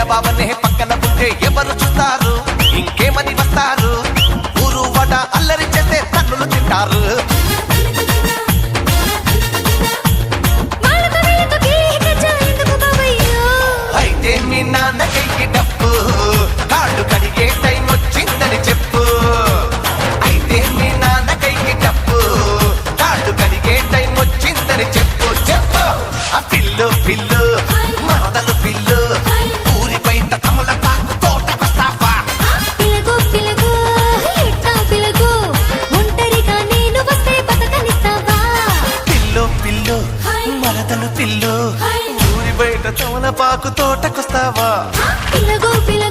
బావనే పక్కన ఉంటే ఎవరు చూస్తారు ఇంకేమని వస్తారు ఊరు వడ అల్లరి చేస్తే తన్నులు తింటారు అయితే మీ నాన్నకి డప్పు కాళ్ళు కడిగే టైం వచ్చిందని చెప్పు అయితే మీ నాన్నకి డప్పు కాళ్ళు కడిగే టైం వచ్చిందని చెప్పు చెప్పు ఆ పిల్లు పిల్లు మరదలు పిల్లు ఊరి బయట కమల పాకు తోటకొస్తావా పిలగు పిలగు ఎట్టా పిలగు ఒంటరిగా నేను వస్తే బతకనిస్తావా పిల్లు పిల్లు మరదలు పిల్లు ఊరి బయట కమల పాకు తోటకొస్తావా పిలగు పిలగు